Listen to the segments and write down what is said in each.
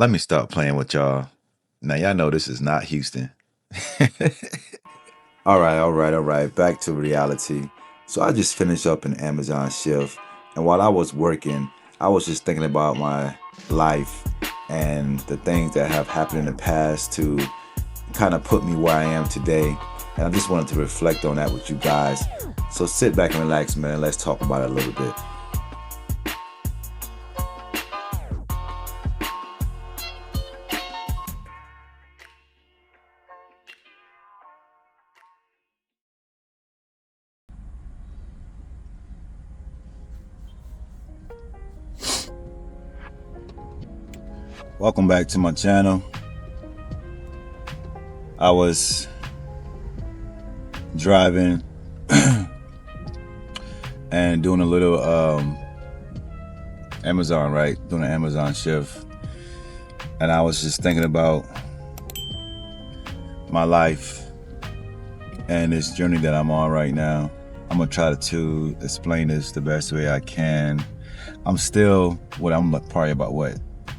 Let me stop playing with y'all. Now, y'all know this is not Houston. All right. Back to reality. So I just finished up an Amazon shift. And while I was working, I was just thinking about my life and the things that have happened in the past to kind of put me where I am today. And I just wanted to reflect on that with you guys. So sit back and relax, man. Let's talk about it a little bit. Welcome back to my channel. I was driving and doing a little Amazon, right? Doing an Amazon shift. And I was just thinking about my life and this journey that I'm on right now. I'm gonna try to explain this the best way I can. I'm still, I'm probably about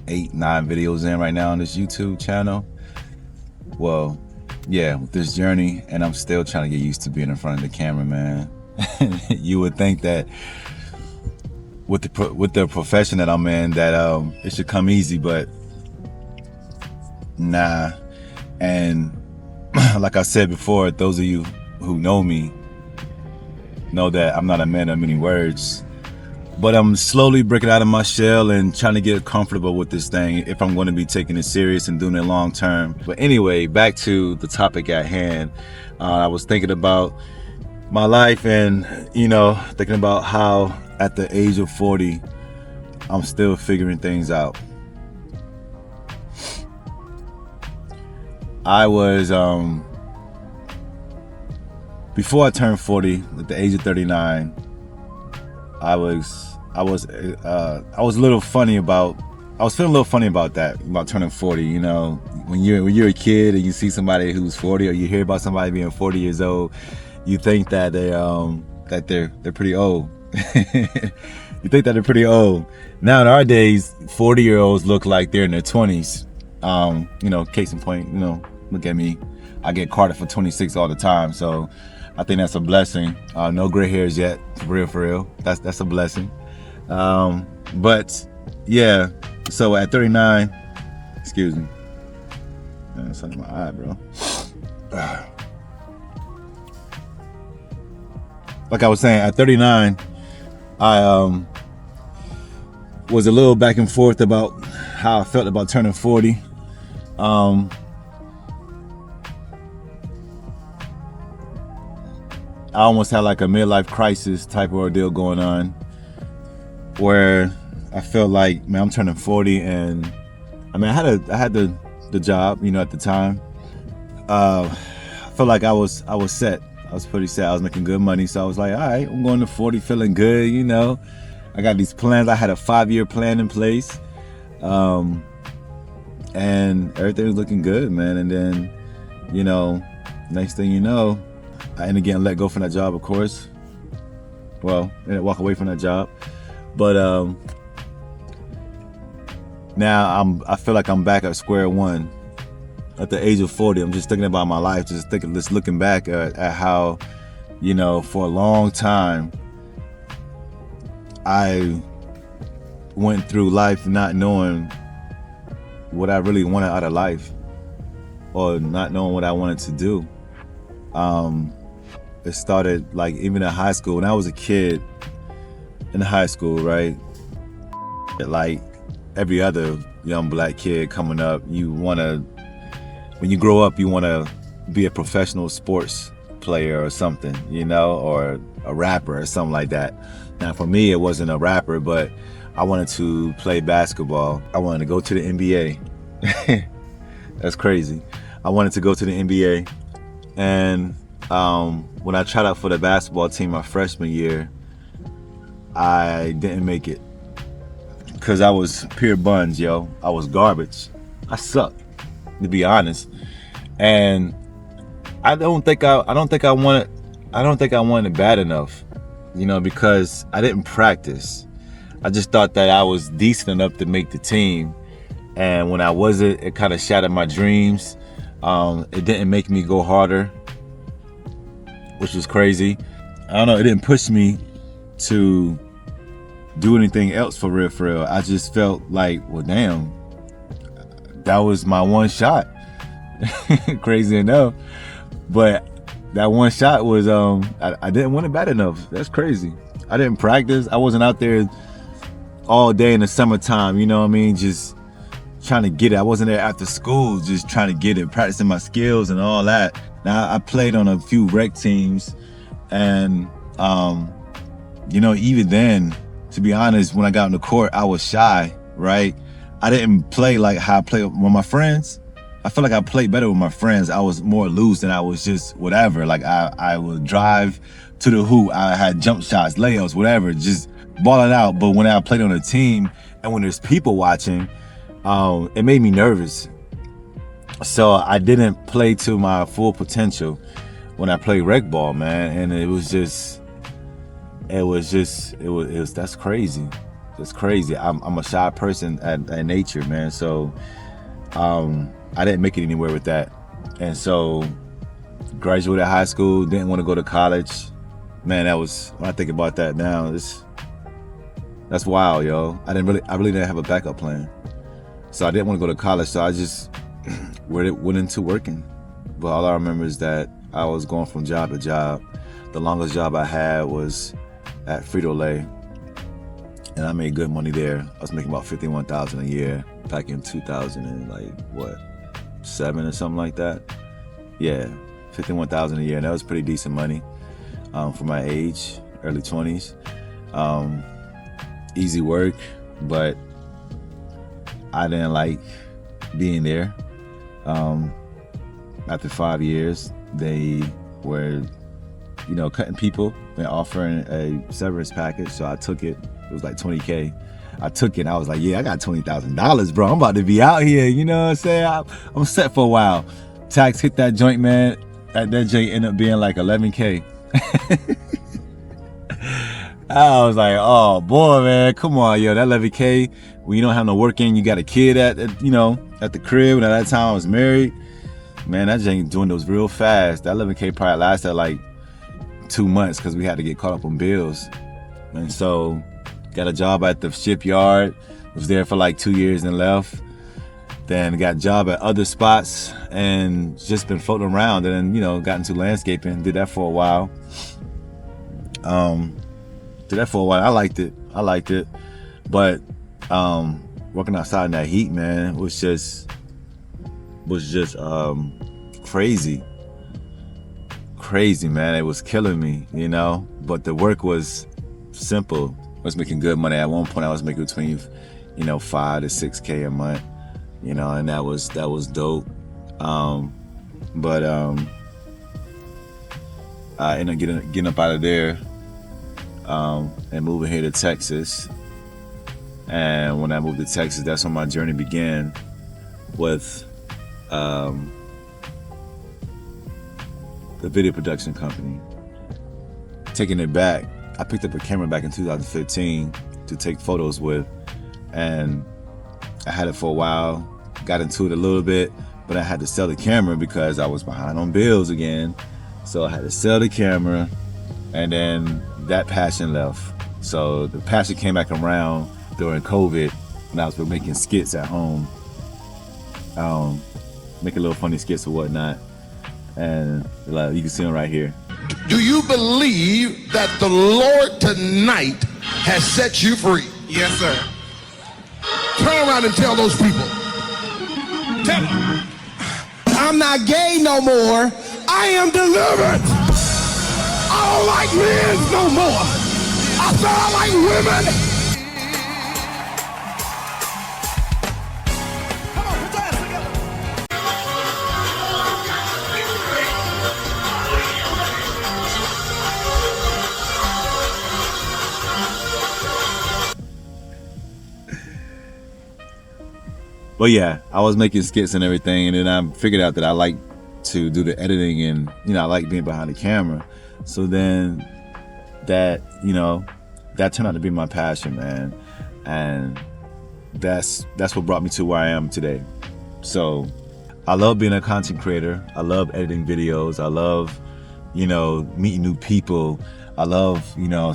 8, 9 videos in right now on this YouTube channel. Well, yeah, with this journey, and I'm still trying to get used to being in front of the camera, man. You would think that with the profession that I'm in, that it should come easy, but nah. And like I said before, those of you who know me know that I'm not a man of many words. But I'm slowly breaking out of my shell and trying to get comfortable with this thing if I'm going to be taking it serious and doing it long term. But anyway, back to the topic at hand. I was thinking about my life and, thinking about how at the age of 40, I'm still figuring things out. I was, before I turned 40, at the age of 39, I was a little funny about, I was feeling a little funny about that, about turning 40. When you're a kid and you see somebody who's 40, or you hear about somebody being 40 years old, you think that they're pretty old. You think that they're pretty old. Now in our days, 40-year-olds look like they're in their 20s. Case in point, look at me. I get carded for 26 all the time, so I think that's a blessing. No gray hairs yet, for real. That's a blessing. But yeah, so at 39, excuse me. Man, it's under my eye, bro. Like I was saying, at 39, I was a little back and forth about how I felt about turning 40. I almost had like a midlife crisis type of ordeal going on, where I felt like, man, I'm turning 40, and I mean, I had the job, at the time. I felt like I was set. I was pretty set. I was making good money, so I was like, all right, I'm going to 40, feeling good. I got these plans. I had a 5-year plan in place, and everything was looking good, man. And then, next thing you know, I ended up getting let go from that job, of course. Well, I didn't walk away from that job. But now I feel like I'm back at square one. At the age of 40, I'm just thinking about my life, just looking back at how, for a long time, I went through life not knowing what I really wanted out of life, or not knowing what I wanted to do. It started like even in high school. When I was a kid in high school, right? Like every other young black kid coming up, when you grow up, you want to be a professional sports player or something, or a rapper or something like that. Now for me, it wasn't a rapper, but I wanted to play basketball. I wanted to go to the NBA. That's crazy. I wanted to go to the NBA. And when I tried out for the basketball team my freshman year, I didn't make it because I was pure buns, yo. I was garbage. I sucked, to be honest. And I don't think I wanted it bad enough, because I didn't practice. I just thought that I was decent enough to make the team, And when I wasn't, it kind of shattered my dreams. It didn't make me go harder, which was crazy. I don't know, it didn't push me to do anything else for real, for real. I just felt like, well, damn, that was my one shot. Crazy enough. But that one shot was, I didn't want it bad enough. That's crazy. I didn't practice. I wasn't out there all day in the summertime, you know what I mean? Just trying to get it. I wasn't there after school, just trying to get it, practicing my skills and all that. Now, I played on a few rec teams, and you know, even then, to be honest, when I got on the court, I was shy, right? I didn't play like how I play with my friends. I feel like I played better with my friends. I was more loose and I was just whatever. Like I would drive to the hoop. I had jump shots, layups, whatever, just balling out. But when I played on a team and when there's people watching, it made me nervous. So I didn't play to my full potential when I played rec ball, man. And that's crazy. It's crazy. I'm a shy person at nature, man. So I didn't make it anywhere with that. And so graduated high school, didn't want to go to college. Man, that was, when I think about that now, that's wild, yo. I really didn't have a backup plan. So I didn't want to go to college, so I just went into working. But all I remember is that I was going from job to job. The longest job I had was at Frito-Lay, and I made good money there. I was making about $51,000 a year back in 2007 or something like that. Yeah, $51,000 a year, and that was pretty decent money for my age, early 20s. Easy work, but I didn't like being there. After 5 years, they were, you know, cutting people and offering a severance package. So I took it. It was like $20K. I took it and I was like, yeah, I got $20,000, bro. I'm about to be out here. You know what I'm saying? I'm set for a while. Tax hit that joint, man. That joint ended up being like $11K. I was like, oh boy, man, come on, yo, that $11K, when you don't have no work in, you got a kid at the crib, and at that time I was married, man, that joint dwindles real fast. That $11K probably lasted like 2 months because we had to get caught up on bills. And so got a job at the shipyard, was there for like 2 years and left. Then got a job at other spots and just been floating around, and then, you know, got into landscaping, did that for a while. I liked it. But working outside in that heat, man, was just crazy, man. It was killing me, you know. But the work was simple. I was making good money. At one point I was making between, you know, $5 to $6K a month, you know, and that was dope. But I ended up getting up out of there and moving here to Texas. And when I moved to Texas, that's when my journey began with the video production company. Taking it back, I picked up a camera back in 2015 to take photos with, and I had it for a while, got into it a little bit, but I had to sell the camera because I was behind on bills again. So I had to sell the camera, and then that passion left. So the passion came back around during COVID when I was making skits at home, making little funny skits or whatnot. And like, you can see them right here. Do you believe that the Lord tonight has set you free? Yes, sir. Turn around and tell those people. Tell them. I'm not gay no more. I am delivered. I don't like men no more. I said I like women. Come on, put your hands together. But yeah, I was making skits and everything, and then I figured out that I like to do the editing, and, you know, I like being behind the camera. So then that, you know, that turned out to be my passion, man. And that's what brought me to where I am today. So I love being a content creator. I love editing videos. I love, meeting new people. I love,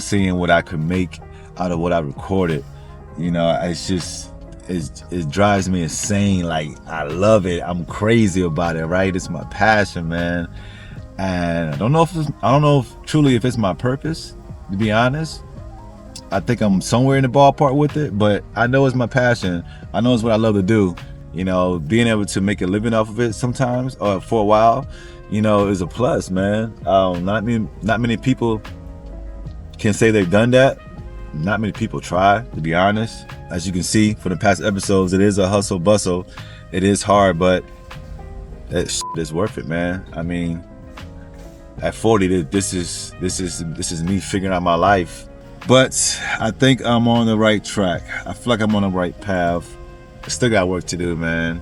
seeing what I could make out of what I recorded. It's just, it drives me insane. Like, I love it. I'm crazy about it, right? It's my passion, man. And I don't know if truly if it's my purpose, to be honest. I think I'm somewhere in the ballpark with it, but I know it's my passion. I know it's what I love to do. Being able to make a living off of it sometimes, or for a while, is a plus, man. Not many people can say they've done that. Not many people try, to be honest. As you can see from the past episodes, it is a hustle bustle. It is hard, but it's worth it, man. I mean, at 40, this is me figuring out my life. But I think I'm on the right track. I feel like I'm on the right path. I still got work to do, man.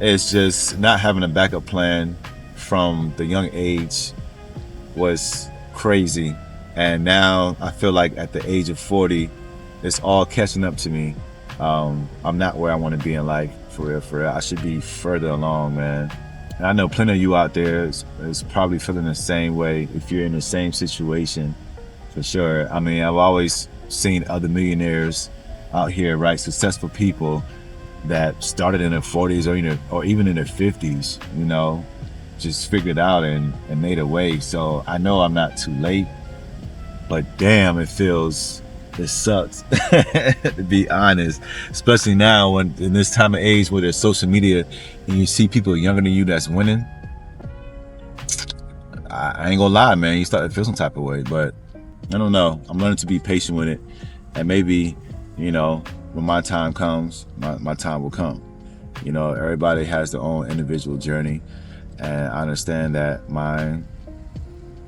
It's just not having a backup plan from the young age was crazy. And now I feel like at the age of 40, it's all catching up to me. I'm not where I want to be in life, for real. I should be further along, man. And I know plenty of you out there is probably feeling the same way if you're in the same situation, for sure. I mean, I've always seen other millionaires out here, right? Successful people that started in their 40s or even in their 50s, just figured it out and made a way. So I know I'm not too late, but damn, it sucks to be honest, especially now when in this time of age where there's social media and you see people younger than you that's winning. I ain't gonna lie, man, you start to feel some type of way, but I don't know. I'm learning to be patient with it, and maybe, when my time comes, my time will come. Everybody has their own individual journey, and I understand that mine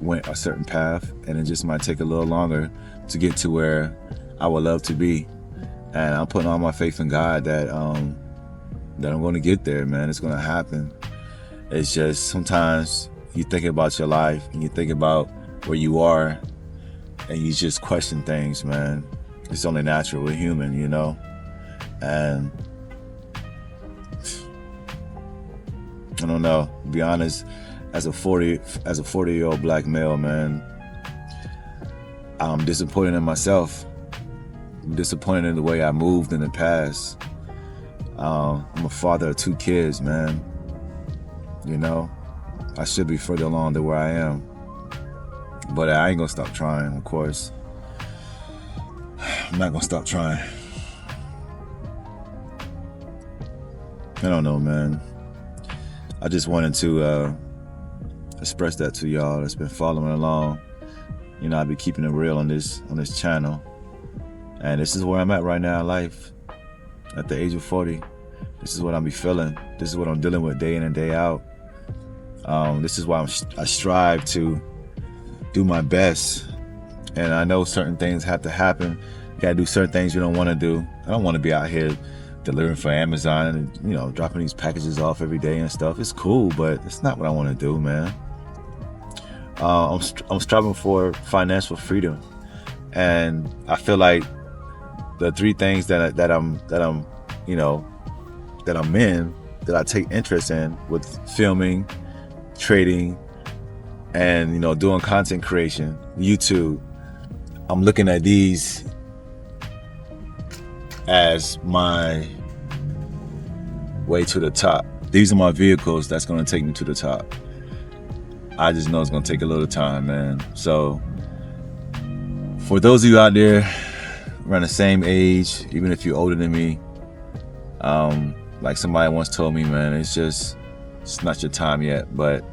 went a certain path, and it just might take a little longer to get to where I would love to be. And I'm putting all my faith in God that I'm going to get there, man. It's going to happen. It's just sometimes you think about your life and you think about where you are, and you just question things, man. It's only natural. We're human, and I don't know, to be honest, as a 40-year-old black male, man, I'm disappointed in myself. I'm disappointed in the way I moved in the past. I'm a father of 2 kids, man. I should be further along than where I am, but I ain't gonna stop trying, of course. I'm not gonna stop trying. I don't know, man. I just wanted to express that to y'all that's been following along. I've been keeping it real on this channel, and this is where I'm at right now in life. At the age of 40, this is what I'm feeling. This is what I'm dealing with day in and day out. This is why I strive to do my best, and I know certain things have to happen. You gotta do certain things you don't want to do. I don't want to be out here delivering for Amazon and dropping these packages off every day and stuff. It's cool, but it's not what I want to do, man. I'm striving for financial freedom, and I feel like the 3 things that I take interest in, with filming, trading, and doing content creation, YouTube. I'm looking at these as my way to the top. These are my vehicles that's going to take me to the top. I just know it's going to take a little time, man. So for those of you out there around the same age, even if you're older than me, like somebody once told me, man, it's not your time yet. But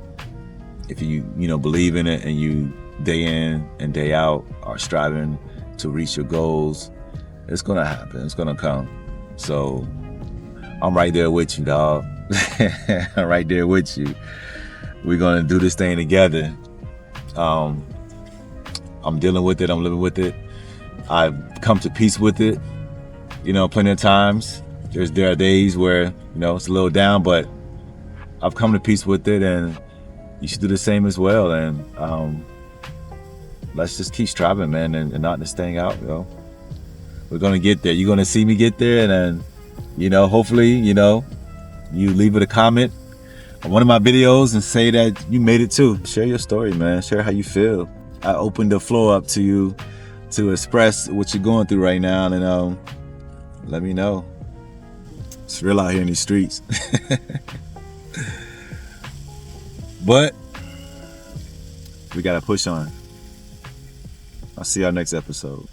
if you believe in it, and you day in and day out are striving to reach your goals, it's gonna happen. It's gonna come. So I'm right there with you, dog. I'm right there with you. We're gonna do this thing together. I'm dealing with it. I'm living with it. I've come to peace with it. Plenty of times. There are days where it's a little down, but I've come to peace with it, and you should do the same as well. And let's just keep striving, man, and knock this thing out, We're gonna get there. You're gonna see me get there, and then, hopefully, you leave it a comment on one of my videos and say that you made it too. Share your story, man. Share how you feel. I opened the floor up to you to express what you're going through right now, and let me know. It's real out here in these streets. But we gotta push on. I'll see y'all next episode.